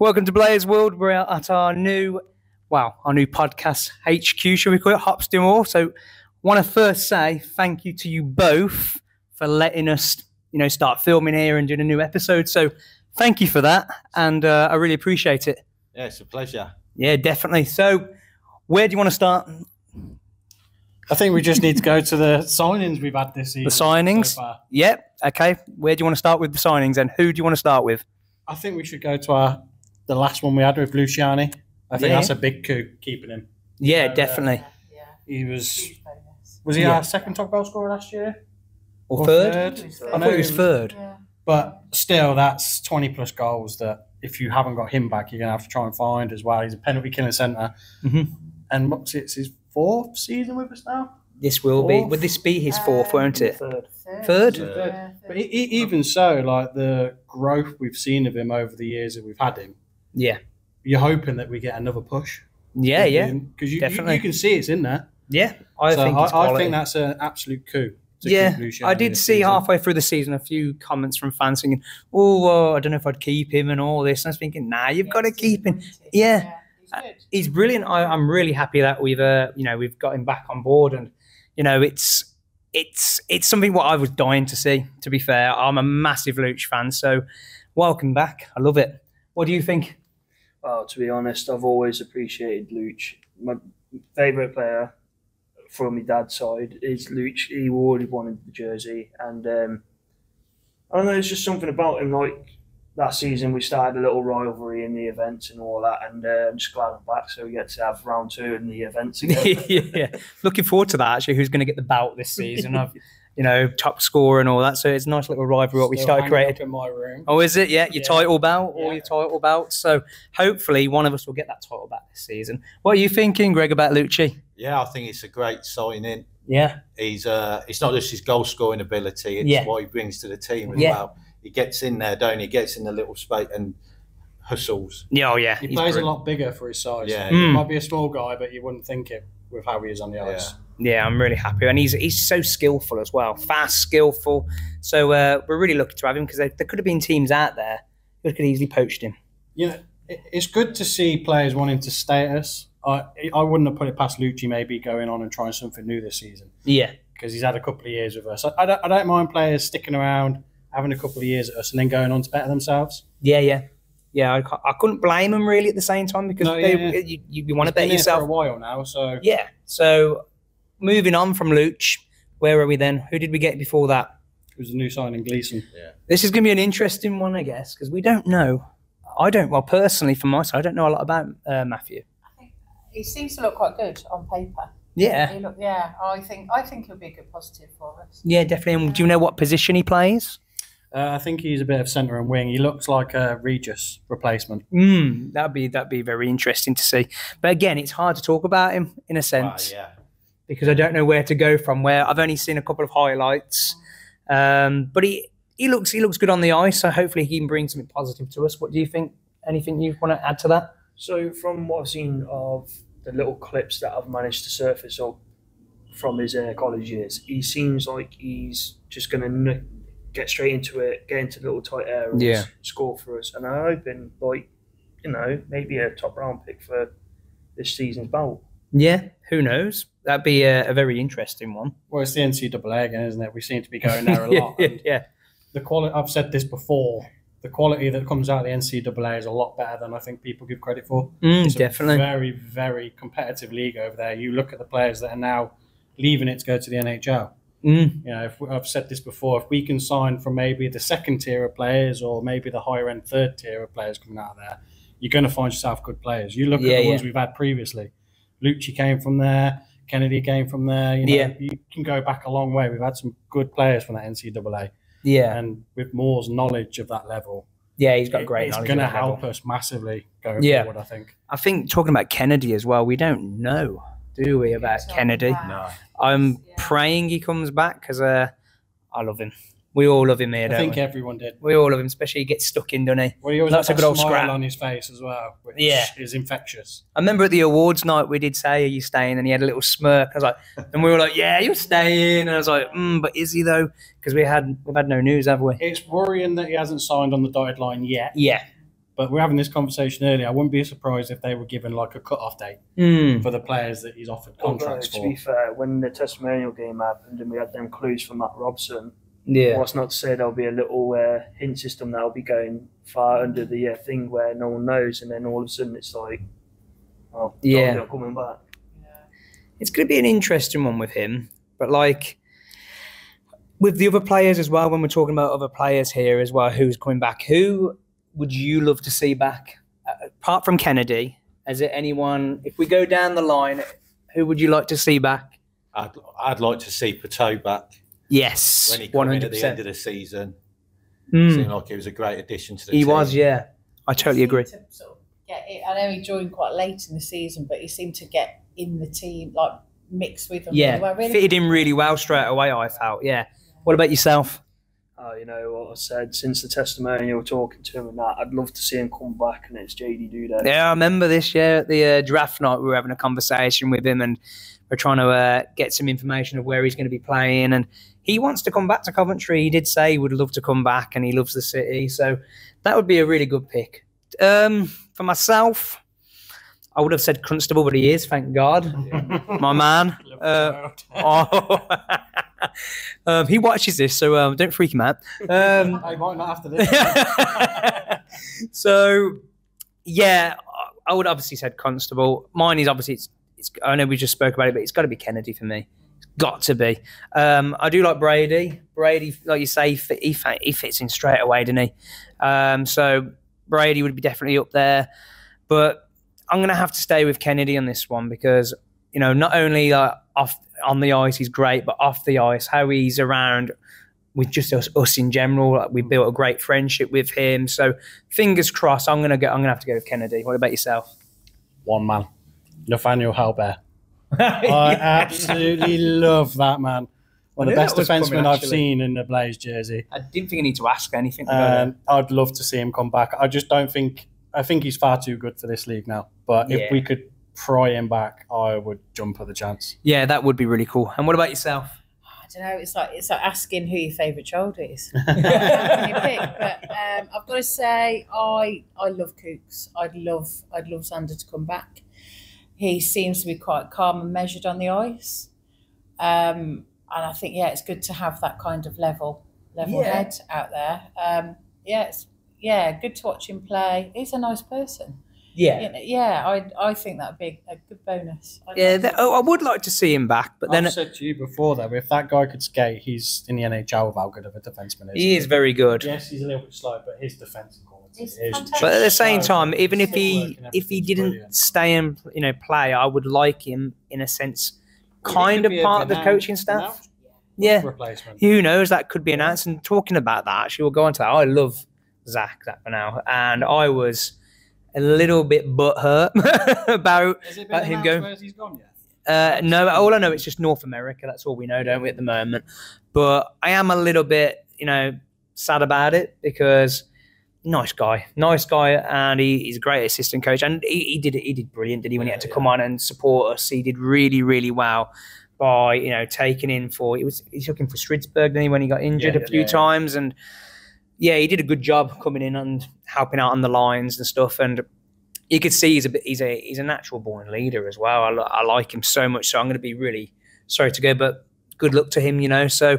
Welcome to Blair's World. We're out at our new podcast HQ, shall we call it, Hops Do More. So want to first say thank you to you both for letting us, start filming here and doing a new episode. So thank you for that, and I really appreciate it. Yeah, it's a pleasure. Yeah, definitely. So where do you want to start? I think we just need to go to the signings we've had this season. The signings? So far. Yep. Okay. Where do you want to start with the signings, and who do you want to start with? I think we should go to the last one we had with Luciani. I think that's a big coup, keeping him. Yeah, definitely. He was he our second top goal scorer last year? Or third? I thought he was third. Yeah. But still, that's 20 plus goals that if you haven't got him back, you're going to have to try and find as well. He's a penalty killing centre. Mm-hmm. And it's his fourth season with us now? This will be. Would this be his fourth, won't it? Third? Yeah. But even so, like the growth we've seen of him over the years that we've had him, Yeah. you're hoping that we get another push. Yeah, yeah. Because you Definitely. can see it's in there. Yeah, I think that's an absolute coup. Yeah, I did see halfway through the season a few comments from fans thinking, I don't know if I'd keep him and all this. And I was thinking, nah, you've got to keep him. Yeah. He's good. He's brilliant. I'm really happy that we've got him back on board, and it's something what I was dying to see. To be fair, I'm a massive Luch fan, so welcome back. I love it. What do you think? Well, to be honest, I've always appreciated Luch. My favourite player from my dad's side is Luch. He already wanted the jersey, and I don't know, there's just something about him. Like that season, we started a little rivalry in the events and all that, and I'm just glad I'm back, so we get to have round 2 in the events again. Yeah, looking forward to that. Actually, who's going to get the bout this season? Of top scorer and all that. So it's a nice little rivalry what we started creating. In my room. Oh, is it? Yeah, your title bout, all your title bouts. So hopefully one of us will get that title back this season. What are you thinking, Greg, about Lucci? Yeah, I think it's a great signing. Yeah. He's it's not just his goal scoring ability, it's what he brings to the team as well. He gets in there, don't he? Gets in the little space and hustles. Yeah, yeah. He plays a lot bigger for his size. Yeah. He might be a small guy, but you wouldn't think it with how he is on the ice. Yeah, I'm really happy. And he's so skillful as well. Fast, skillful. So we're really lucky to have him, because there could have been teams out there who could easily poached him. It's good to see players wanting to stay at us. I wouldn't have put it past Lucci maybe going on and trying something new this season. Yeah. Because he's had a couple of years with us. I don't mind players sticking around, having a couple of years at us, and then going on to better themselves. Yeah. I couldn't blame them really at the same time, because you want to bet yourself for a while now. So yeah. So moving on from Luch, where are we then? Who did we get before that? It was a new signing, Gleason. Yeah. This is going to be an interesting one, I guess, because we don't know. Well, personally, from my side, I don't know a lot about Matthew. He seems to look quite good on paper. Yeah. I think he'll be a good positive for us. Yeah, definitely. And do you know what position he plays? I think he's a bit of centre and wing. He looks like a Regis replacement. That'd be very interesting to see. But again, it's hard to talk about him in a sense. Because I don't know where to go from. Where I've only seen a couple of highlights, but he looks good on the ice. So hopefully he can bring something positive to us. What do you think? Anything you want to add to that? So from what I've seen of the little clips that I've managed to surface up from his college years, he seems like he's just going to get straight into it, get into little tight areas, score for us. And I'm hoping, maybe a top round pick for this season's bout. Yeah, who knows? That'd be a very interesting one. Well, it's the NCAA again, isn't it? We seem to be going there a lot. Yeah. The quality, I've said this before, the quality that comes out of the NCAA is a lot better than I think people give credit for. It's definitely. A very, very competitive league over there. You look at the players that are now leaving it to go to the NHL. I've said this before, if we can sign from maybe the second tier of players or maybe the higher end third tier of players coming out of there, you're going to find yourself good players. You look at the ones we've had previously. Lucci came from there. Kennedy came from there. You can go back a long way. We've had some good players from that NCAA. Yeah. And with Moore's knowledge of that level, he's got great knowledge. It's going to help us massively going forward, I think. I think talking about Kennedy as well, we don't know, do we, about Kennedy? No. I'm praying he comes back, because I love him. We all love him here, don't we? I think everyone did. We all love him, especially he gets stuck in, doesn't he? Well, he always That's has a good old smile scrap on his face as well, which is infectious. I remember at the awards night we did say, "Are you staying?" And he had a little smirk. I was like, and we were like, "Yeah, you're staying." And I was like, "But is he though?" Because we've had no news, have we? It's worrying that he hasn't signed on the dotted line yet. Yeah. But we're having this conversation earlier. I wouldn't be surprised if they were given like a cut-off date for the players that he's offered contracts for. To be fair, when the testimonial game happened and we had them clues from Matt Robson, yeah, what's not to say there'll be a little hint system that'll be going far under the thing where no one knows, and then all of a sudden it's like, oh, yeah, not coming back. It's going to be an interesting one with him, but like with the other players as well, when we're talking about other players here as well, who's coming back, who would you love to see back? Apart from Kennedy, is it anyone, if we go down the line, who would you like to see back? I'd like to see Pateau back. Yes, when he came 100%. in at the end of the season. Seemed like he was a great addition to the team. He was, yeah. I totally agree. To sort of get it. I know he joined quite late in the season, but he seemed to get in the team, like mixed with them. Yeah, really well, really. fitted in really well straight away, I felt, yeah. What about yourself? You know what I said, since the testimonial, talking to him and that, I'd love to see him come back, and it's JD Duda. Yeah, I remember this year at the draft night, we were having a conversation with him and we're trying to get some information of where he's going to be playing, and he wants to come back to Coventry. He did say he would love to come back and he loves the city, so that would be a really good pick. For myself, I would have said Constable, but he is, thank God. My man. He watches this, so don't freak him out. I might not after this. So, yeah, I would obviously said Constable. Mine is obviously, it's I know we just spoke about it, but it's got to be Kennedy for me. It's got to be. I do like Brady. Brady, like you say, he fits in straight away, doesn't he? So Brady would be definitely up there. But I'm going to have to stay with Kennedy on this one because, you know, not only off on the ice he's great, but off the ice, how he's around with just us in general. Like, we built a great friendship with him. So fingers crossed. I'm gonna have to go with Kennedy. What about yourself? One man, Nathaniel Halbert. I absolutely love that man. One of the best defensemen I've seen in the Blaze jersey. I didn't think I need to ask anything. I'd love to see him come back. I just don't think. I think he's far too good for this league now. But if we could pry him back, I would jump at the chance. Yeah, that would be really cool. And what about yourself? I don't know. It's like asking who your favourite child is. Can you pick? But I've got to say, I love Cooks. I'd love Xander to come back. He seems to be quite calm and measured on the ice, and I think it's good to have that kind of level head out there. It's good to watch him play. He's a nice person. I think that'd be a good bonus. I would like to see him back, but then I've said to you before though, if that guy could skate, he's in the NHL with how good of a defenseman he is. Very good. Yes, he's a little bit slow, but his defensive quality is. But at the same time, even if he didn't stay and play, I would like him in a sense, kind of part of the coaching staff. Yeah, replacement. Who knows? That could be announced. And talking about that, actually, we'll go on to that. I love Zach for now, and I was a little bit butthurt about him going. Where he's gone yet? No, all I know it's just North America. That's all we know, don't we, at the moment? But I am a little bit, sad about it because nice guy, and he's a great assistant coach, and he did brilliant, did he? When he had to come on and support us, he did really, really well by taking in for. He took him for Stridsberg, didn't he, when he got injured a few times, and. Yeah, he did a good job coming in and helping out on the lines and stuff. And you could see he's a natural born leader as well. I like him so much. So I'm going to be really sorry to go, but good luck to him, So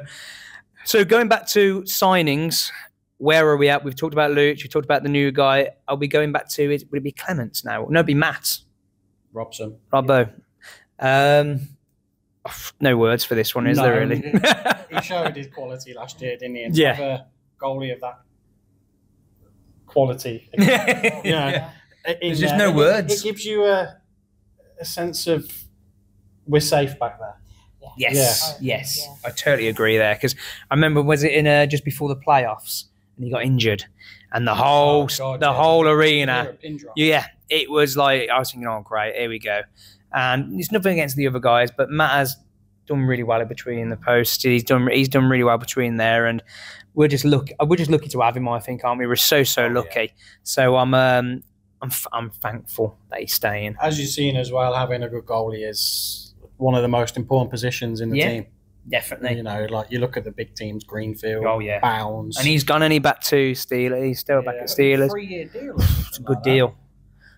going back to signings, where are we at? We've talked about Luch. We've talked about the new guy. I'll be going back to it. Would it be Clements now? No, it'd be Matt. Robbo. No words for this one, is there really? He showed his quality last year, didn't he? And to have a goalie of that quality. There's just no words. It gives you a sense of we're safe back there. Yes. I totally agree there because I remember, was it in just before the playoffs and he got injured and the whole arena. It was like I was thinking, oh great, here we go. And it's nothing against the other guys, but Matt has done really well in between the posts. He's done really well between there, and we're just lucky to have him, I think, aren't we? We're so lucky. Yeah. So I'm thankful that he's staying. As you've seen as well, having a good goalie is one of the most important positions in the team. Definitely. You know, like you look at the big teams, Greenfield, Bounds. And he's gone, and he back to Steelers. He's still back at Steelers. 3-year deal. It's a good deal.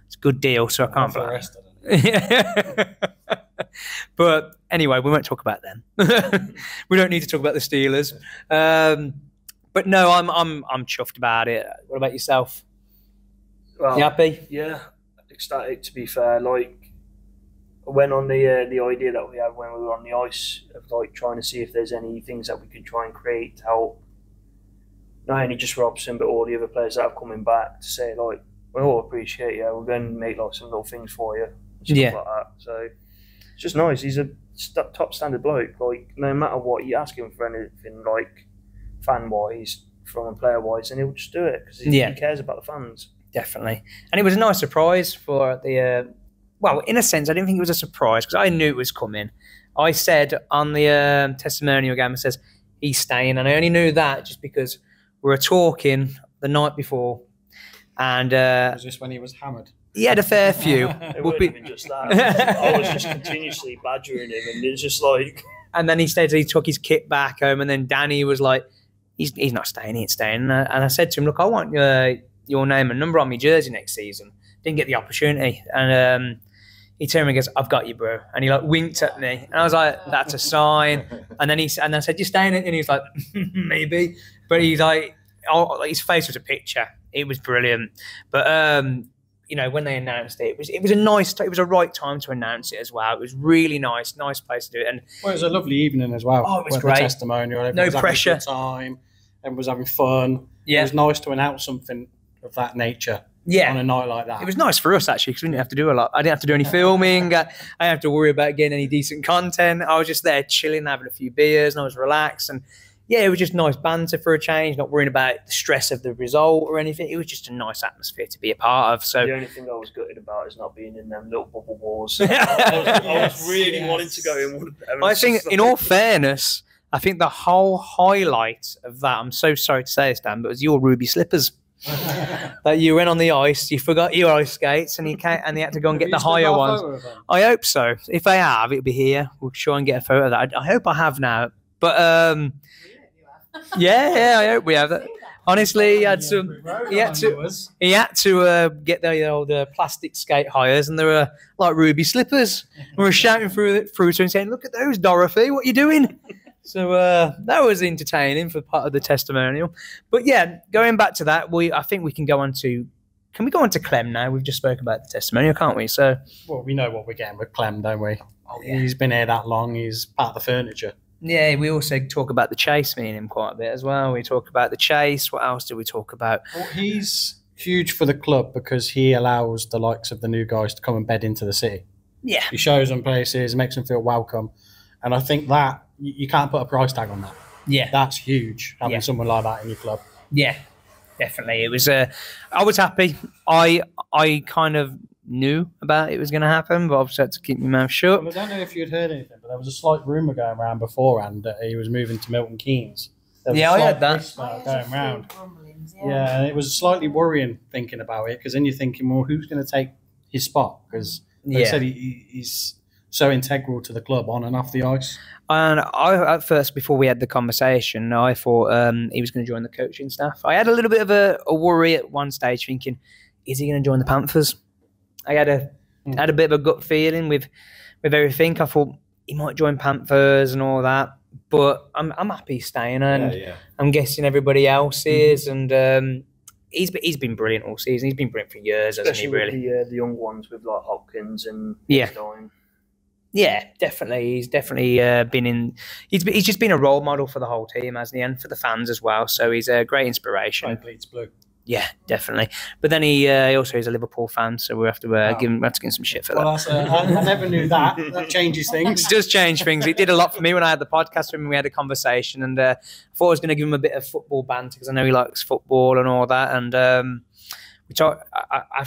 It's a good deal, so I can't blame. The rest of it. But anyway, we won't talk about them. We don't need to talk about the Steelers. But no, I'm chuffed about it. What about yourself? Well, you happy? Yeah, ecstatic. To be fair, like I went on the idea that we had when we were on the ice of like trying to see if there's any things that we could try and create to help not only just Robson but all the other players that are coming back to say like we all appreciate you. We're going to make like some little things for you, and stuff like that. So it's just nice. He's a top standard bloke. Like no matter what you ask him for anything, like fan wise, from a player wise, and he'll just do it because he cares about the fans. Definitely. And it was a nice surprise for the, well, in a sense, I didn't think it was a surprise because I knew it was coming. I said on the testimonial game, it says, he's staying. And I only knew that just because we were talking the night before. And was this when he was hammered? He had a fair few. It wasn't even just that. I was just continuously badgering him, and it's just like... And then he said he took his kit back home, and then Danny was like, he's not staying, he ain't staying. And I said to him, look, I want your name and number on my jersey next season. Didn't get the opportunity. And he turned and goes, I've got you, bro. And he like winked at me. And I was like, that's a sign. And then I said, you're staying? And he was like, maybe. But he's like, his face was a picture. It was brilliant. But, you know, when they announced it, it was a right time to announce it as well. It was really nice place to do it. And well, it was a lovely evening as well. Oh, it was great. Testimonial. No pressure. Time. Everyone was having fun. Yeah. It was nice to announce something of that nature on a night like that. It was nice for us, actually, because we didn't have to do a lot. I didn't have to do any filming. I didn't have to worry about getting any decent content. I was just there chilling, having a few beers, and I was relaxed. And, yeah, it was just nice banter for a change, not worrying about the stress of the result or anything. It was just a nice atmosphere to be a part of. So the only thing I was gutted about is not being in them little bubble walls. I was really wanting to go in one of them. I think, in all fairness, I think the whole highlight of that, I'm so sorry to say this, Dan, but it was your ruby slippers. That you went on the ice, you forgot your ice skates, and you had to go and get the higher ones. I hope so. If I have, it'll be here. We'll try and get a photo of that. I hope I have now. But yeah, I hope we have that. Honestly, he had to get the old plastic skate hires, and they were like ruby slippers. We were shouting through to him saying, "Look at those, Dorothy! What are you doing?" So that was entertaining for part of the testimonial. But yeah, going back to that, I think we can go on to. Can we go on to Clem now? We've just spoke about the testimonial, can't we? So well, we know what we're getting with Clem, don't we? Oh, yeah. He's been here that long. He's part of the furniture. Yeah, we also talk about the chase, me and him, quite a bit as well. We talk about the chase. What else do we talk about? Well, he's huge for the club because he allows the likes of the new guys to come and bed into the city. Yeah. He shows them places, makes them feel welcome. And I think that you can't put a price tag on that. Yeah. That's huge, having someone like that in your club. Yeah, definitely. It was. I was happy. I kind of knew about it was going to happen, but obviously had to keep my mouth shut. Well, I don't know if you'd heard anything, but there was a slight rumour going around beforehand that he was moving to Milton Keynes. Yeah, I heard that. Going around. Yeah, and it was slightly worrying thinking about it, because then you're thinking, well, who's going to take his spot? Because they said he's so integral to the club on and off the ice. And I, at first, before we had the conversation, I thought he was going to join the coaching staff. I had a little bit of a worry at one stage, thinking, is he going to join the Panthers? I had a bit of a gut feeling with everything. I thought he might join Panthers and all that, but I'm happy staying, and I'm guessing everybody else is. And he's been brilliant all season. He's been brilliant for years, hasn't he? Really, with the young ones with like Hopkins and Stein. Yeah, definitely. He's definitely been in. He's just been a role model for the whole team, hasn't he, and for the fans as well. So he's a great inspiration. Right, bleeds blue. Yeah, definitely. But then he also is a Liverpool fan, so we have to give him some shit for that. I never knew that. That changes things. It does change things. It did a lot for me when I had the podcast with him. We had a conversation, and I thought I was going to give him a bit of football banter because I know he likes football and all that. And which I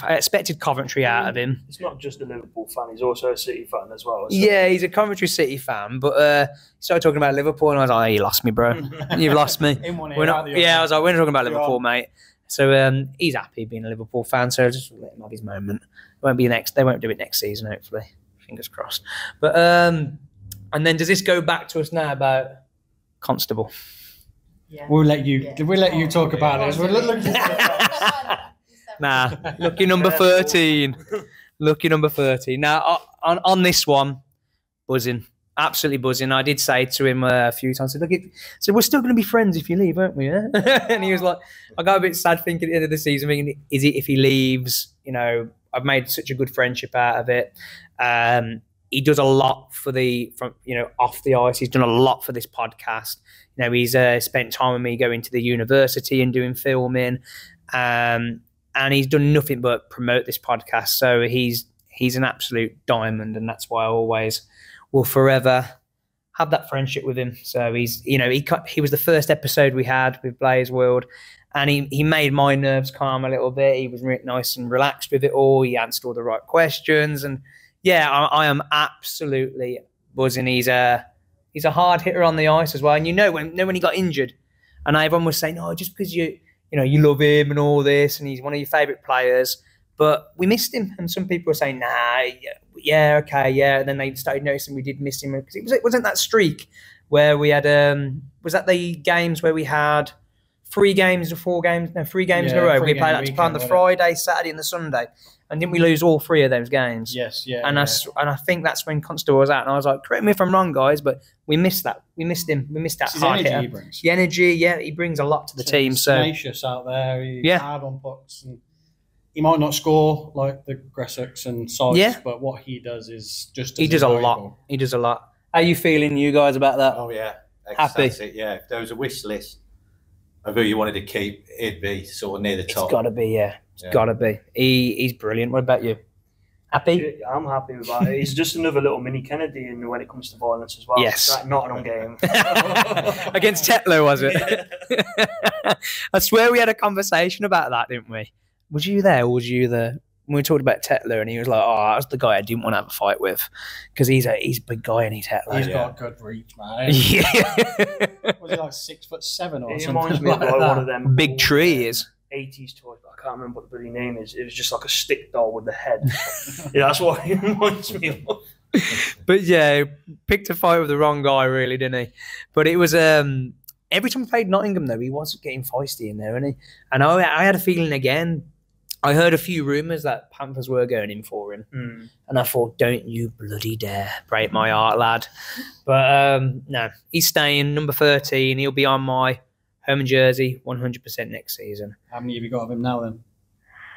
expected Coventry out of him. He's not just a Liverpool fan; he's also a City fan as well. So. Yeah, he's a Coventry City fan, but he started talking about Liverpool, and I was like, "Oh, you lost me, bro. You've lost me." I was like, "We're not talking about Liverpool, mate." So he's happy being a Liverpool fan. So just let him have his moment. They won't do it next season, hopefully. Fingers crossed. But And then does this go back to us now about Constable? Yeah. We'll let you. Did we let you talk about this? Nah, lucky number 13. Lucky number 13. Now on this one, buzzing. Absolutely buzzing. I did say to him a few times, I said, look, so we're still going to be friends if you leave, aren't we? Yeah? And he was like, I got a bit sad thinking at the end of the season, thinking, is it if he leaves? You know, I've made such a good friendship out of it. He does a lot for off the ice. He's done a lot for this podcast. You know, he's spent time with me going to the university and doing filming, and he's done nothing but promote this podcast. So he's an absolute diamond, and that's why I always will forever have that friendship with him. So he was the first episode we had with Blaze World, and he made my nerves calm a little bit. He was really nice and relaxed with it all. He answered all the right questions, and yeah, I am absolutely buzzing. He's a hard hitter on the ice as well. And when he got injured, and everyone was saying, "Oh, just because you love him and all this, and he's one of your favourite players," but we missed him. And some people were saying, "Nah, yeah, okay, yeah." And then they started noticing we did miss him because it wasn't that streak where we had was that the games where we had 3 games or 4 games? No, 3 games in a row. We played that to play on the Friday, Saturday, and the Sunday. And didn't we lose all 3 of those games? Yes, yeah. And I think that's when Constable was out. And I was like, correct me if I'm wrong, guys, but we missed that. We missed him. We missed that hard hitter. He brings. The energy, yeah, he brings a lot to the team. He's so tenacious out there. He's hard on pucks. And he might not score like the Gressocks and Sykes, but what he does is just he does a lot. He does a lot. How are you feeling, you guys, about that? Oh, yeah. Happy? Yeah. If there was a wish list of who you wanted to keep, it'd be sort of near the top. It's got to be, yeah. It's got to be. He's brilliant. What about you? Happy? I'm happy with that. He's just another little mini Kennedy when it comes to violence as well. Yes. Like Nottingham game. Against Tetlow, was it? I swear we had a conversation about that, didn't we? Was you there or was you there? When we talked about Tetlow and he was like, oh, that's the guy I didn't want to have a fight with because he's a big guy and he's Tetlow. He's got good reach, man. Yeah. Was he like 6'7" or something? He reminds me of like one of them big trees. 80s toys, but I can't remember what the bloody name is. It was just like a stick doll with the head. Yeah, that's what he reminds me of. But yeah, picked a fight with the wrong guy, really, didn't he? But it was every time we played Nottingham, though, he was getting feisty in there, wasn't he? And I had a feeling again. I heard a few rumours that Panthers were going in for him, and I thought, "Don't you bloody dare break my heart, lad!" But no, he's staying number 13. He'll be on my home jersey 100% next season. How many have you got of him now then?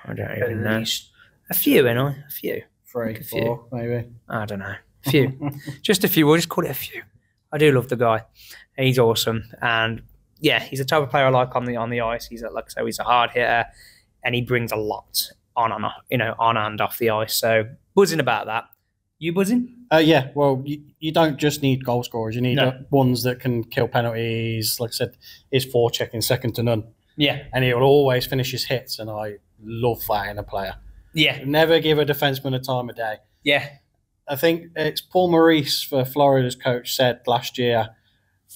I don't even know. A few, ain't I? A few. 3, 4, maybe. I don't know. A few. Just a few. We'll just call it a few. I do love the guy. He's awesome. And yeah, he's the type of player I like on the ice. He's like I say, he's a hard hitter and he brings a lot on and off the ice. So buzzing about that. You buzzing? Yeah, well, you don't just need goal scorers. You need ones that can kill penalties. Like I said, his forechecking second to none. Yeah. And he'll always finish his hits, and I love that in a player. Yeah. Never give a defenseman a time of day. Yeah. I think it's Paul Maurice, for Florida's coach, said last year,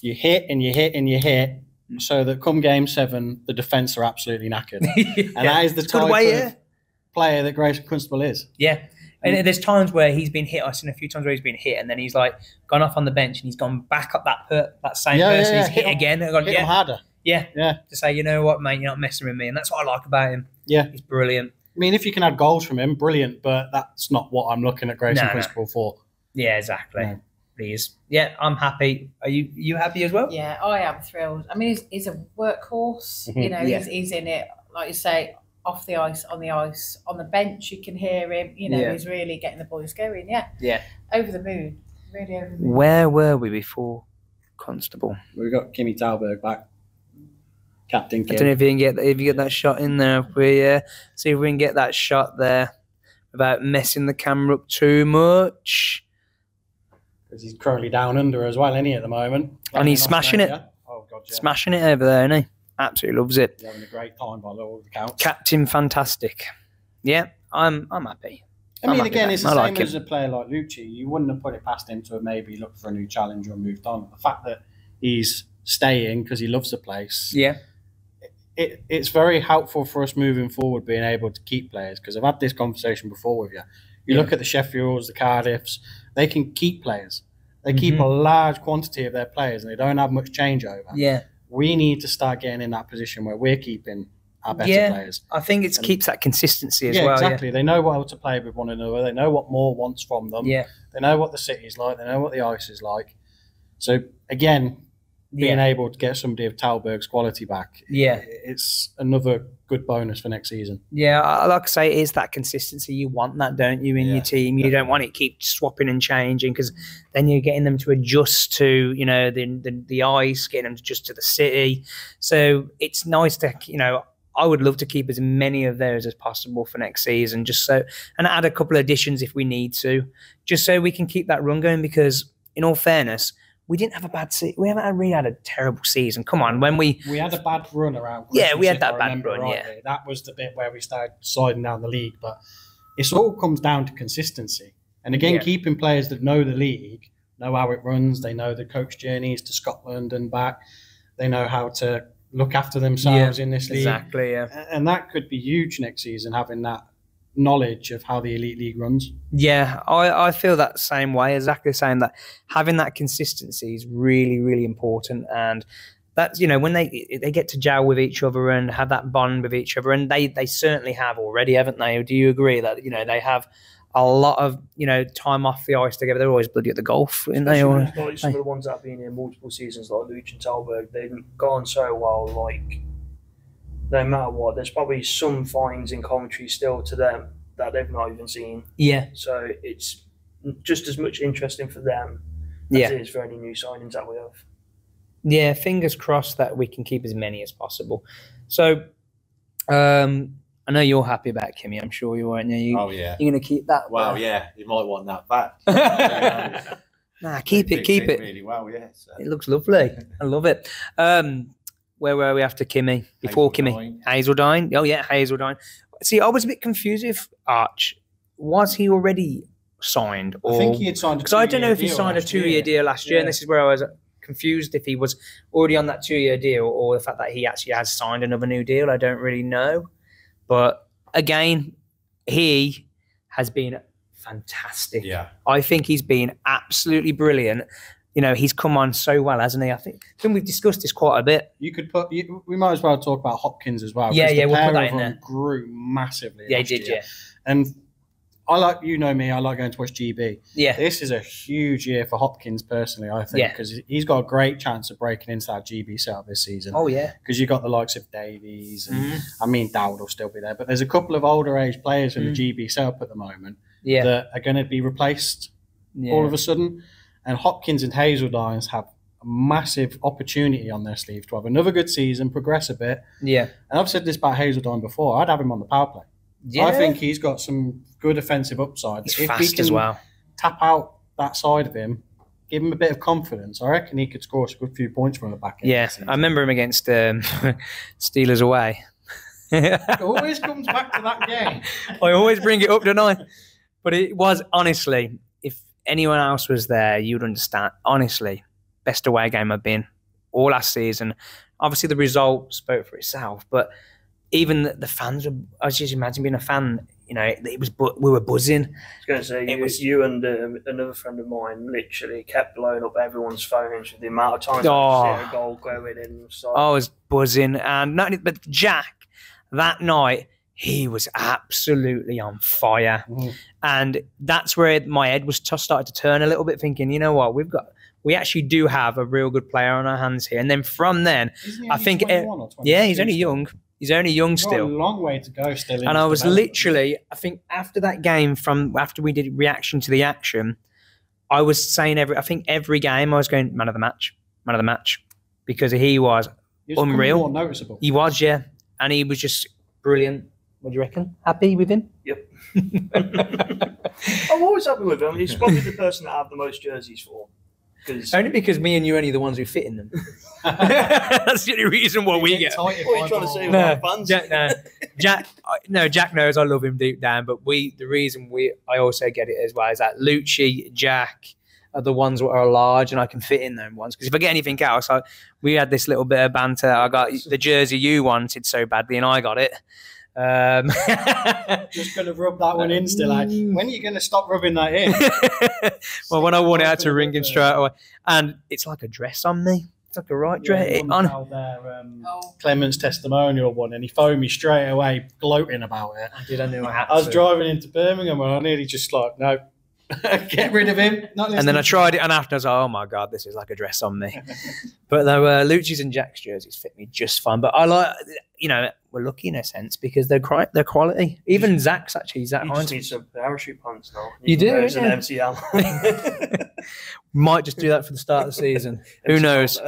you hit and you hit and you hit, so that come game 7, the defence are absolutely knackered. And that is the type of player that Grayson Constable is. Yeah. And there's times where he's been hit. I've seen a few times where he's been hit, and then he's like gone off on the bench, and he's gone back up that same person. He's hit again. And gone, hit him harder. Yeah. To say, you know what, mate, you're not messing with me, and that's what I like about him. Yeah, he's brilliant. I mean, if you can add goals from him, brilliant. But that's not what I'm looking at Grayson Constable for. Yeah, exactly. No. Please. Yeah, I'm happy. Are you happy as well? Yeah, I am thrilled. I mean, he's a workhorse. Mm-hmm. You know, he's in it, like you say. Off the ice, on the bench, you can hear him. You know, he's really getting the boys going. Yeah. Over the moon. Really over the moon. Where were we before Constable? We've got Kimmy Talberg back. Captain Kim. I don't know if you get that shot in there. See if we can get that shot there without messing the camera up too much. Because he's currently down under as well, isn't he, at the moment? And he's smashing it. Oh, God, yeah. Smashing it over there, isn't he? Absolutely loves it. He's having a great time by all accounts. Captain fantastic. Yeah, I'm happy. I mean, again, it's the same as a player like Lucci. You wouldn't have put it past him to have maybe looked for a new challenge or moved on. The fact that he's staying because he loves the place. Yeah. It's very helpful for us moving forward, being able to keep players, because I've had this conversation before with you. You look at the Sheffields, the Cardiffs, they can keep players. They keep a large quantity of their players and they don't have much changeover. Yeah. We need to start getting in that position where we're keeping our better players. I think it keeps that consistency as well. Exactly. They know how to play with one another. They know what Moore wants from them. Yeah. They know what the city's like. They know what the ice is like. So, again, being able to get somebody of Talberg's quality back, it's another good bonus for next season. Yeah, like I say, it is that consistency. You want that, don't you, in your team? You don't want it to keep swapping and changing, because then you're getting them to adjust to, you know, the ice, getting them to adjust to the city. So it's nice to, you know, I would love to keep as many of those as possible for next season, just so, and add a couple of additions if we need to, just so we can keep that run going, because in all fairness, we didn't have a bad season. We haven't really had a terrible season. Come on, when we had a bad run around Christmas. Yeah, we had that bad run, rightly. That was the bit where we started sliding down the league. But it all comes down to consistency. And again, keeping players that know the league, know how it runs, they know the coach journeys to Scotland and back, they know how to look after themselves in this league. Exactly, yeah. And that could be huge next season, having that knowledge of how the elite league runs. Yeah, I feel that same way, exactly saying that having that consistency is really, really important. And that's, you know, when they get to gel with each other and have that bond with each other, and they certainly have already, haven't they? Do you agree that, you know, they have a lot of, you know, time off the ice together? They're always bloody at the golf, aren't they? Like some of the ones that have been here multiple seasons, like Luch and Talberg, they've gone so well, like, no matter what, there's probably some finds in commentary still to them that they've not even seen. Yeah. So it's just as much interesting for them as it is for any new signings that we have. Yeah, fingers crossed that we can keep as many as possible. So, I know you're happy about Kimmy. I'm sure you aren't. Oh, yeah. You're going to keep that? Well, yeah. You might want that back. Nah, keep it. Really well, yeah. So. It looks lovely. I love it. Where were we after Kimmy? Before Kimmy? Hazeldine. Oh, yeah, Hazeldine. See, I was a bit confused if Arch, was he already signed? Or, I think he had signed a 2-year deal. Because I don't know if he signed a 2-year deal last year, and this is where I was confused if he was already on that 2-year deal, or the fact that he actually has signed another new deal. I don't really know. But again, he has been fantastic. Yeah. I think he's been absolutely brilliant. You know, he's come on so well, hasn't he? I think we've discussed this quite a bit. You could put. We might as well talk about Hopkins as well. Yeah, we'll put that in there. Grew massively. Yeah, he did. Yeah, and I like, you know me, I like going to watch GB. Yeah, this is a huge year for Hopkins personally. I think because he's got a great chance of breaking into that GB setup this season. Oh yeah, because you've got the likes of Davies, and I mean Dowd will still be there, but there's a couple of older age players in the GB setup at the moment that are going to be replaced all of a sudden. And Hopkins and Hazeldines have a massive opportunity on their sleeve to have another good season, progress a bit. Yeah. And I've said this about Hazeldine before. I'd have him on the power play. Yeah. I think he's got some good offensive upside. He's fast as well. Tap out that side of him, give him a bit of confidence, I reckon he could score a good few points from the back end. Yeah, I remember him against Steelers away. It always comes back to that game. I always bring it up, don't I? But it was, honestly, if anyone else was there, you'd understand. Honestly, best away game I've been all last season. Obviously, the result spoke for itself, but even the fans were. I was just imagine being a fan. You know, we were buzzing. I was going to say, you and another friend of mine literally kept blowing up everyone's phones with the amount of times I see a goal going in. So. I was buzzing, and not only, but Jack that night. He was absolutely on fire. And that's where my head was started to turn a little bit, thinking, you know what, we actually do have a real good player on our hands here. And then from then, I think, he's only young. He's only young still. A long way to go still. And I was literally, I think after that game, after we did reaction to the action, I was saying every game I was going, man of the match, because he was unreal. More noticeable. He was, yeah. And he was just brilliant. What do you reckon? Happy with him? Yep. I'm always happy with him. He's probably the person that I have the most jerseys for. Only because me and you are only the ones who fit in them. That's the only reason why we get. What are you trying to say about fans? Jack knows I love him deep down, but the reason I also get it as well is that Lucci, Jack are the ones that are large and I can fit in them ones. Because if I get anything else, we had this little bit of banter. I got the jersey you wanted so badly and I got it. Just going to rub that one in still. Like, when are you going to stop rubbing that in? Well, when I worn it out to ring and straight away. And it's like a dress on me. It's like a right dress. Clement's testimonial one, and he phoned me straight away gloating about it. I knew I was driving into Birmingham and I nearly just like, no, get rid of him. And then I tried it, and after I was like, oh my God, this is like a dress on me. But though Lucci's and Jack's jerseys fit me just fine. But I like, we're lucky in a sense because they're quality. Even Zach's actually, Zach Hines. You just need some parachute pants now. You do? An MCL. Might just do that for the start of the season. Who knows?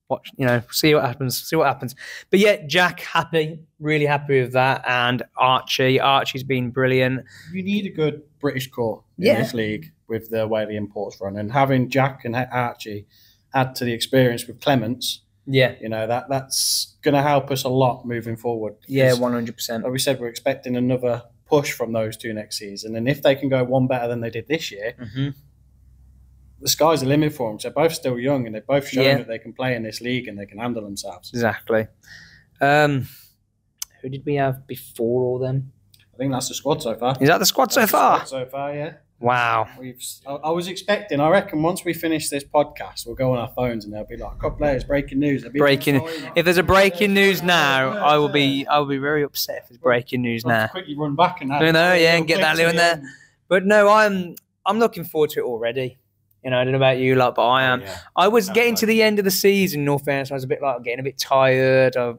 Watch, see what happens. But yeah, Jack really happy with that, and Archie's been brilliant. You need a good British core in this league with the way the imports run, and having Jack and Archie add to the experience with Clements. Yeah, that's going to help us a lot moving forward. Yeah, 100%. Like we said, we're expecting another push from those two next season, and if they can go one better than they did this year. The sky's the limit for them. So they're both still young, and they've both shown that they can play in this league and they can handle themselves. Exactly. Who did we have before all them? I think that's the squad so far. Is that the squad so far? The squad so far, yeah. Wow. I was expecting, I reckon once we finish this podcast, we'll go on our phones and there'll be like a couple players, breaking news. If there's a breaking news now, I will be very upset if it's breaking news now. Quickly run back and and get that little in there. But no, I'm looking forward to it already. I don't know about you lot, but I am. Yeah. I was getting to the end of the season, in all fairness. I was getting a bit tired. I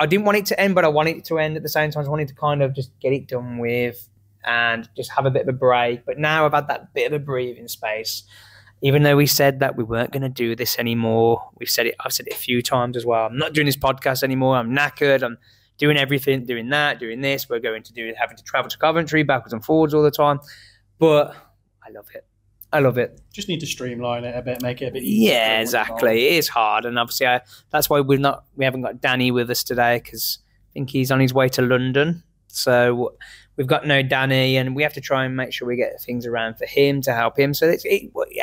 didn't want it to end, but I wanted it to end at the same time. I wanted to kind of just get it done with and just have a bit of a break. But now I've had that bit of a breathing space. Even though we said that we weren't going to do this anymore, I've said it a few times as well. I'm not doing this podcast anymore. I'm knackered. I'm doing everything, doing that, doing this. We're going to having to travel to Coventry backwards and forwards all the time. But I love it. Just need to streamline it a bit, make it a bit easier. Yeah, exactly. It is hard, and obviously that's why we haven't got Danny with us today, because I think he's on his way to London. So we've got no Danny, and we have to try and make sure we get things around for him to help him. So it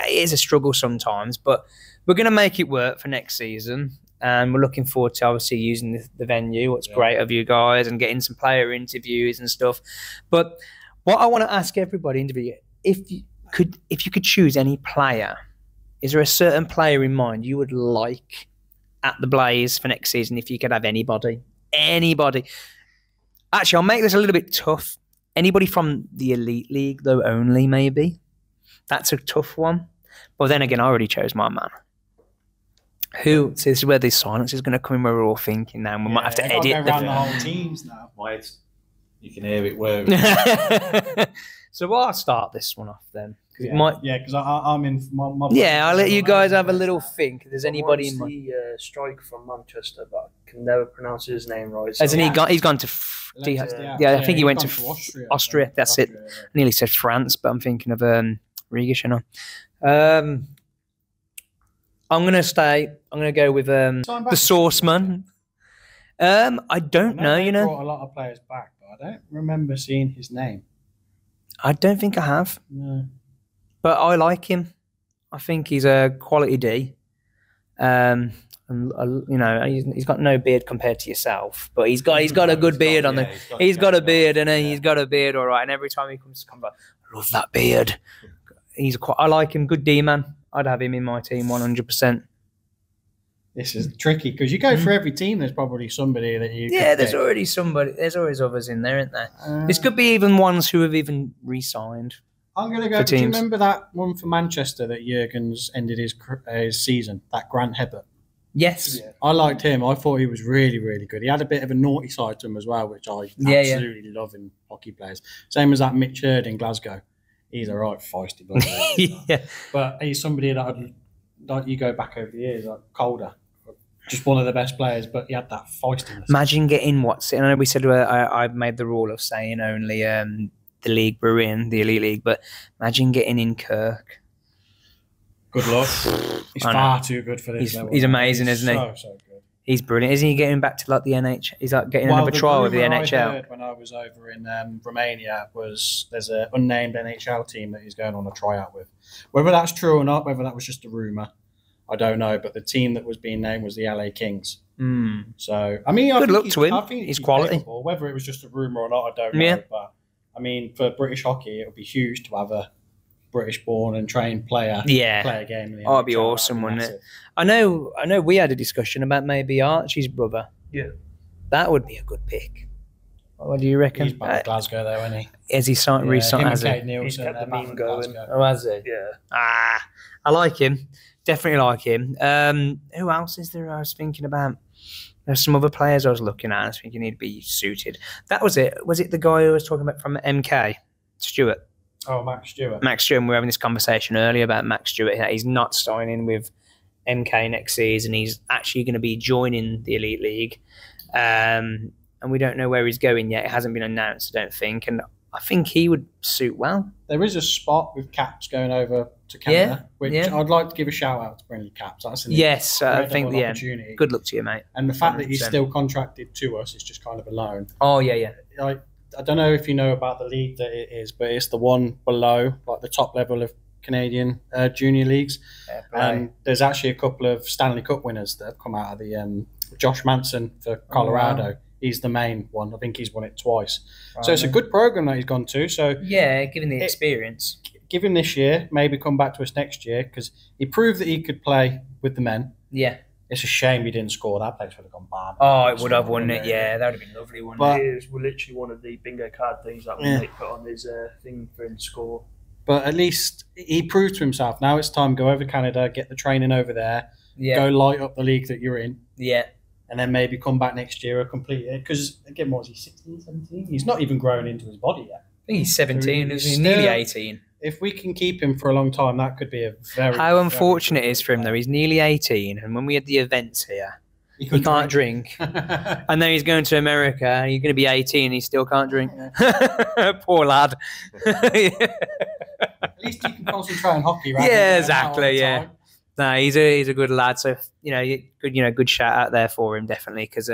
is a struggle sometimes, but we're going to make it work for next season. And we're looking forward to obviously using the venue. What's great of you guys, and getting some player interviews and stuff. But what I want to ask everybody, if you could choose any player, is there a certain player in mind you would like at the Blaze for next season if you could have anybody? Anybody. Actually, I'll make this a little bit tough. Anybody from the Elite League, though, only, maybe? That's a tough one. But then again, I already chose my man. So this is where the silence is going to come in, where we're all thinking now, and we might have to edit the whole teams now. You can hear it whirring. So I'll start this one off then. Because I'm in my I'll let you guys have a little think. If there's anybody in the striker from Manchester, but I can never pronounce his name right. So. Hasn't he gone? He's gone to. I think he went to Austria. That's it. I nearly said France, but I'm thinking of Riga. I'm gonna go with the Sourceman. I don't know. They brought a lot of players back, but I don't remember seeing his name. I don't think I have. No. But I like him. I think he's a quality D. And he's got no beard compared to yourself, but he's got a good beard on the. He's got a beard, and he's got a beard, all right. And every time he comes, I love that beard. I like him. Good D man. I'd have him in my team 100%. This is tricky because you go for every team. There's probably somebody that you. Yeah, there's already somebody. There's always others in there, isn't there? This could be even ones who have even re-signed. I'm going to go. Do you remember that one for Manchester that Jurgen's ended his season? That Grant Hebert. Yes, I liked him. I thought he was really, really good. He had a bit of a naughty side to him as well, which I absolutely love in hockey players. Same as that Mitch Hurd in Glasgow. He's a right feisty bloke. But he's somebody that you go back over the years, like Calder. Just one of the best players, but he had that feistiness. Imagine getting I know we said I made the rule of saying only the league we're in, the Elite League, but imagine getting in Kirk. Good luck. He's far too good for this. He's amazing, isn't he? So good. He's brilliant. Isn't he getting back to like the NHL? He's like getting another trial with the NHL. I heard when I was over in Romania there's an unnamed NHL team that he's going on a tryout with. Whether that's true or not, whether that was just a rumour, I don't know, but the team that was being named was the LA Kings. So, I good luck to him. I think he's quality. Capable. Whether it was just a rumour or not, I don't know. But, I mean, for British hockey, it would be huge to have a British-born and trained player play a game. In the it'd be awesome, wouldn't it? I know we had a discussion about maybe Archie's brother. Yeah. That would be a good pick. What do you reckon? He's back to Glasgow, though, isn't he? Has he signed recently? He's kept the meme going. Oh, has he? Yeah. I like him. Definitely like him. Who else is there I was thinking about? There's some other players I was looking at. I was thinking he'd be suited. That was it. Was it the guy who was talking about from MK? Stewart. Oh, Max Stewart. Max Stewart. We were having this conversation earlier about Max Stewart. He's not signing with MK next season. He's actually going to be joining the Elite League. And we don't know where he's going yet. It hasn't been announced, I don't think. And I think he would suit well. There is a spot with Caps going over to Canada, which I'd like to give a shout out to Brendan Caps. That's an I think good luck to you, mate. And the fact 100%. That he's still contracted to us is just kind of a loan. Oh yeah. Like, I don't know if you know about the league that it is, but it's the one below, like the top level of Canadian junior leagues. And there's actually a couple of Stanley Cup winners that have come out of the Josh Manson for Colorado. Oh, wow. He's the main one. I think he's won it twice. Right, so it's a good program that he's gone to. So given the experience. Give him this year, maybe come back to us next year, because he proved that he could play with the men. Yeah. It's a shame he didn't score. That place would have gone bad. Oh, it would have, wouldn't it? Yeah, that would have been lovely, wouldn't it? It was literally one of the bingo card things that we put on his thing for him to score. But at least he proved to himself. Now it's time to go over to Canada, get the training over there, go light up the league that you're in. Yeah. And then maybe come back next year or complete it. Because, again, what was he, 16, 17? He's not even grown into his body yet. I think he's 17. He's nearly 18. If we can keep him for a long time, that could be a very... How unfortunate it is for him, though. He's nearly 18. And when we had the events here, he can't drink. And then he's going to America. And he's going to be 18 and he still can't drink. Poor lad. At least he can concentrate on hockey, right? Yeah, exactly, No, he's a good lad. So good shout out there for him, definitely, because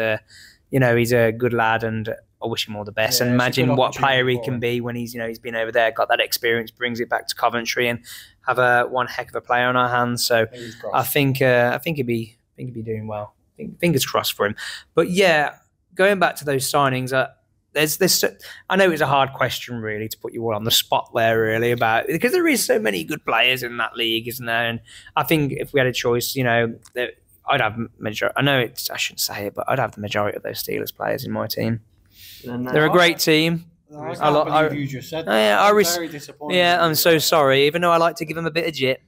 he's a good lad, and I wish him all the best. And imagine what player he can be when he's been over there, got that experience, brings it back to Coventry, and have one heck of a player on our hands. So I think he'd be doing well. Fingers crossed for him. But yeah, going back to those signings, there's this. I know it's a hard question, really, to put you all on the spot there, really, about, because there is so many good players in that league, isn't there? And I think if we had a choice, I'd have majority. I know I shouldn't say it, but I'd have the majority of those Steelers players in my team. They're a great team. I can't believe you just said that. I'm very disappointed. Yeah, I'm so sorry. Even though I like to give them a bit of jit,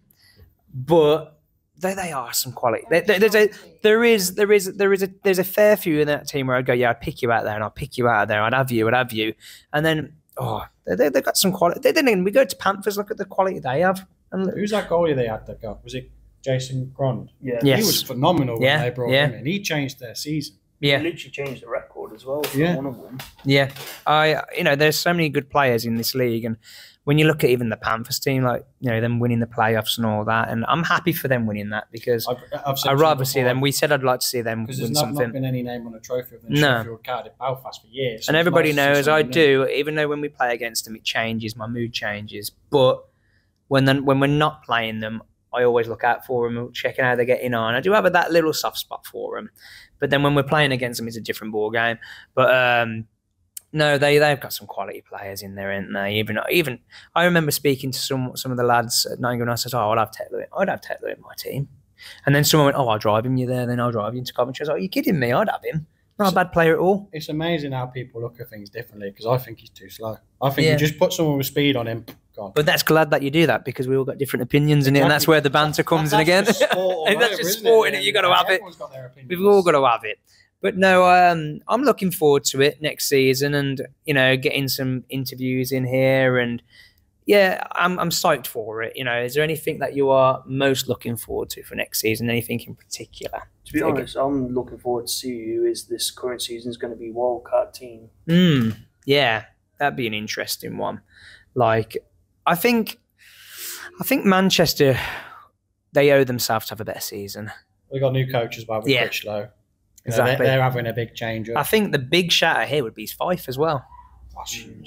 but they are some quality. There's a fair few in that team where I'd go, I'd pick you out there, and I'll pick you out of there. I'd have you, and then they've got some quality. We go to Panthers. Look at the quality they have. And who's that goalie they had that got? Was it Jason Grond? Yeah, yes. He was phenomenal when they brought him in. He changed their season. Yeah, he literally changed the record as well. One of them. Yeah, there's so many good players in this league, and when you look at even the Panthers team, them winning the playoffs and all that, and I'm happy for them winning that, because I'd rather see them. We said I'd like to see them win something. Because there's not been any name on a trophy of the Sheffield Card at Belfast for years. And everybody knows I do, even though when we play against them, it changes, my mood changes. But when we're not playing them, I always look out for them, checking how they're getting on. I do have that little soft spot for them. But then when we're playing against them, it's a different ball game. But no, they've got some quality players in there, ain't they? Even I remember speaking to some of the lads at Nottingham, and I said, I'd have Tetler in my team. And then someone went, I'll drive him you there, then I'll drive you into Coventry. I was like, are you kidding me? I'd have him. Not a bad player at all. It's amazing how people look at things differently, because I think he's too slow. I think you just put someone with speed on him. God. But that's glad that you do that, because we all got different opinions in it, and that's where the banter comes in again. That's just sport, innit? You've got to have it. We've all got to have it. But no, I'm looking forward to it next season, and getting some interviews in here, and I'm psyched for it. Is there anything that you are most looking forward to for next season? Anything in particular? To be honest, I'm looking forward to see who is this current season is going to be wildcard team. Yeah, that'd be an interesting one. I think Manchester, they owe themselves to have a better season. We got new coaches with Critchlow. Exactly. They're having a big change. I think the big shout here would be Fife as well.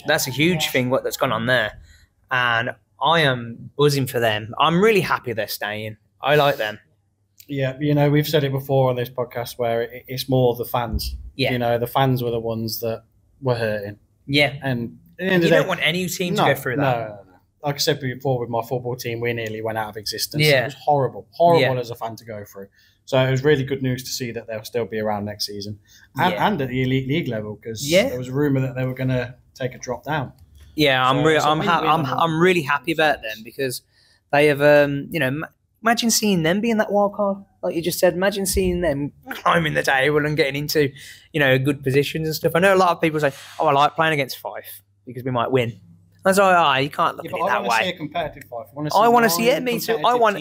That's a huge thing that's gone on there. And I am buzzing for them. I'm really happy they're staying. I like them. Yeah, you know, we've said it before on this podcast where it's more the fans. Yeah. You know, the fans were the ones that were hurting. Yeah. And you don't want any team to go through that. No. Like I said before with my football team, we nearly went out of existence. Yeah. It was horrible as a fan to go through. So it was really good news to see that they'll still be around next season. And at the Elite League level, because there was a rumour that they were going to take a drop down. Yeah, I'm really happy about them because they have, you know, imagine seeing them being that wild card, like you just said. Imagine seeing them climbing the table and getting into, you know, good positions and stuff. I know a lot of people say, "Oh, I like playing against Fife because we might win." I was like, you can't look at it that way. I want to see a competitive Fife. I want to see it. Me too. I want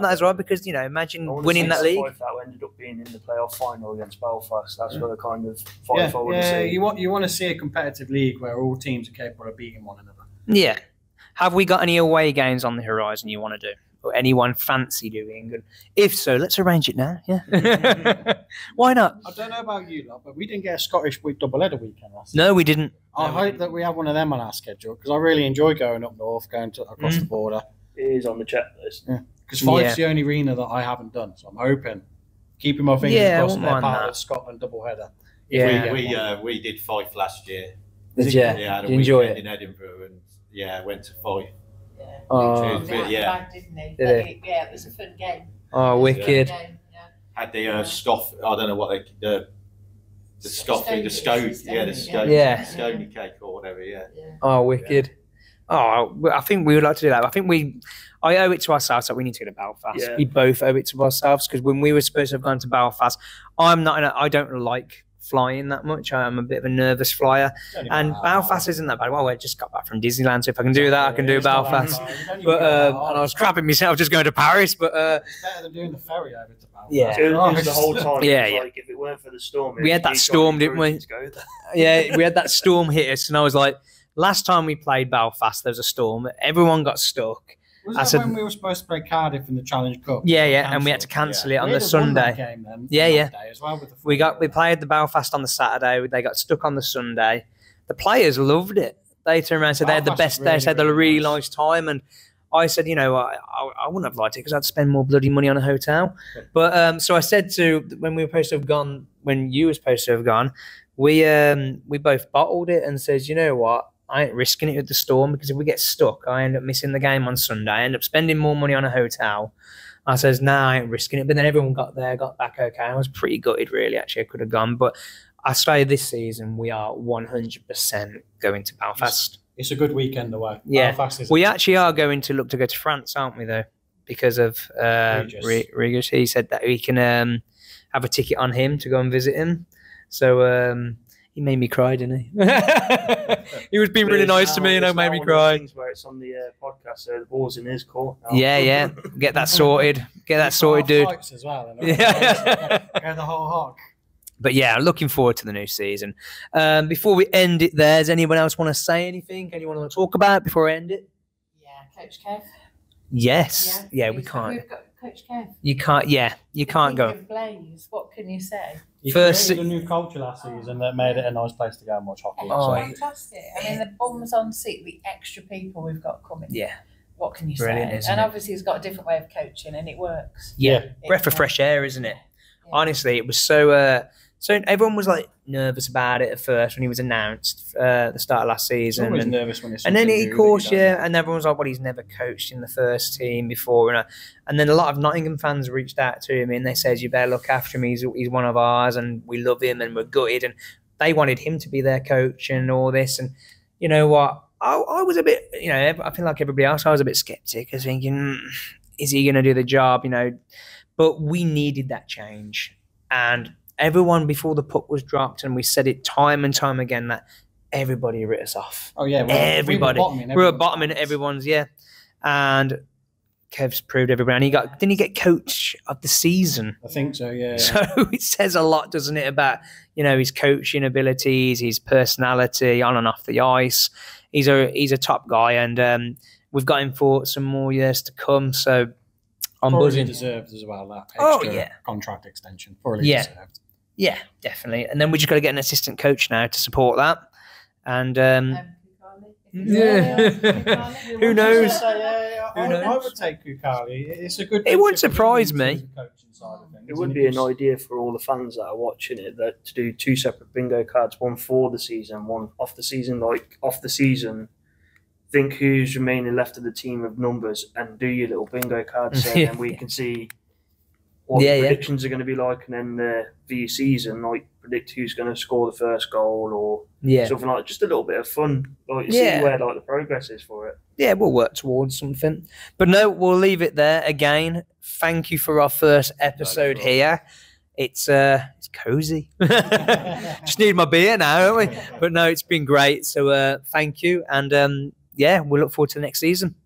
that as well because, you know, imagine winning that league. That ended up being in the playoff final against Belfast. That's where the kind of Fife I want to see. You want to see a competitive league where all teams are capable of beating one another. Yeah. Have we got any away games on the horizon you want to do? Or anyone fancy doing? And if so, let's arrange it now. Yeah. Why not? I don't know about you lot, but we didn't get a Scottish double-header weekend last year. No, we didn't. I hope that we have one of them on our schedule because I really enjoy going up north, going across the border. It is on the checklist. Yeah. Because Fife's the only arena that I haven't done, so I'm hoping, keeping my fingers crossed, they're part of the Scotland double-header. Yeah, we did Fife last year. Did you? Yeah, had a weekend in Edinburgh and went to Fife. Yeah, didn't he? Yeah, it was a fun game. Oh, wicked! Had the scoff. I don't know what the scone cake or whatever. Yeah. Oh, wicked! Oh, I think we would like to do that. I owe it to ourselves that we need to go to Belfast. Yeah. We both owe it to ourselves because when we were supposed to have gone to Belfast, I don't like flying that much. I'm a bit of a nervous flyer, and Belfast isn't that bad. Well, I just got back from Disneyland, so if I can do that, I can do Belfast. But and I was crapping myself just going to Paris. But it's better than doing the ferry over to Belfast. Yeah, it was the whole time. Like, if it weren't for the storm, we had that storm, didn't we? Yeah, we had that storm hit us, and I was like, last time we played Belfast, there was a storm. Everyone got stuck. Was that when we were supposed to play Cardiff in the Challenge Cup? Yeah, and we had to cancel it on the Sunday. Game then, as well with we played the Belfast on the Saturday. They got stuck on the Sunday. The players loved it. They turned around and said they had the best day. Said they had a really nice time, and I said, you know, I wouldn't have liked it because I'd spend more bloody money on a hotel. But so I said to when we were supposed to have gone, when you were supposed to have gone, we both bottled it and said, you know what? I ain't risking it with the storm because if we get stuck, I end up missing the game on Sunday. I end up spending more money on a hotel. I says, I ain't risking it. But then everyone got back okay. I was pretty gutted, really. Actually, I could have gone. But I say this season, we are 100% going to Belfast. It's a good weekend away. Yeah. Belfast we actually are going to look to go to France, aren't we, though? Because of Regis. He said that we can have a ticket on him to go and visit him. So... he made me cry, didn't he? He was being really nice to me, and it made me cry. Where it's on the podcast, so the ball's in his court now. Yeah. Get that sorted. Dude. As well, go the whole hog. But yeah, looking forward to the new season. Before we end it, does anyone else want to say anything? Anyone want to talk about it before I end it? Yeah, Coach Kev. Yes. Yeah, we can't. We've got Coach Kev. You can't. Yeah, you can't go. Blaze. What can you say? You created a new culture last season that made it a nice place to go and watch hockey. Fantastic! I mean, the bums on seat, the extra people we've got coming. Yeah. What can you say? And obviously, he's got a different way of coaching, and it works. Yeah, breath of fresh air, isn't it? Yeah. Honestly, it was so. So everyone was like nervous about it at first when he was announced the start of last season. Always nervous when it's and then of course, and everyone was like, "Well, he's never coached in the first team before," and then a lot of Nottingham fans reached out to him and they said, "You better look after him. He's one of ours, and we love him, and we're gutted." And they wanted him to be their coach and all this. And you know what? I was a bit, I feel like everybody else, I was a bit skeptic. I was thinking, is he going to do the job? But we needed that change, and everyone before the puck was dropped, and we said it time and time again that everybody writ us off. Oh yeah, everybody. We were bottoming everyone's, and Kev's proved everybody. And didn't he get coach of the season? I think so. Yeah. So it says a lot, doesn't it, about his coaching abilities, his personality on and off the ice. He's a top guy, and we've got him for some more years to come. So I'm buzzing. Deserved as well that extra contract extension. Probably deserved. Yeah, definitely. And then we just got to get an assistant coach now to support that. And if Yeah. Who knows? I would take Kukali. It's a good. It wouldn't surprise me. It would be an idea for all the fans that are watching it that to do 2 separate bingo cards, one for the season, one off the season. Like off the season, think who's remaining left of the team of numbers, and do your little bingo cards, and then we can see what the predictions are going to be like, and then for your season, like predict who's going to score the first goal or something like that. Just a little bit of fun, like see where like the progress is for it. Yeah, we'll work towards something. But no, we'll leave it there. Again, thank you for our first episode here. It's cozy. Just need my beer now, don't we? But no, it's been great. So thank you, and we'll look forward to the next season.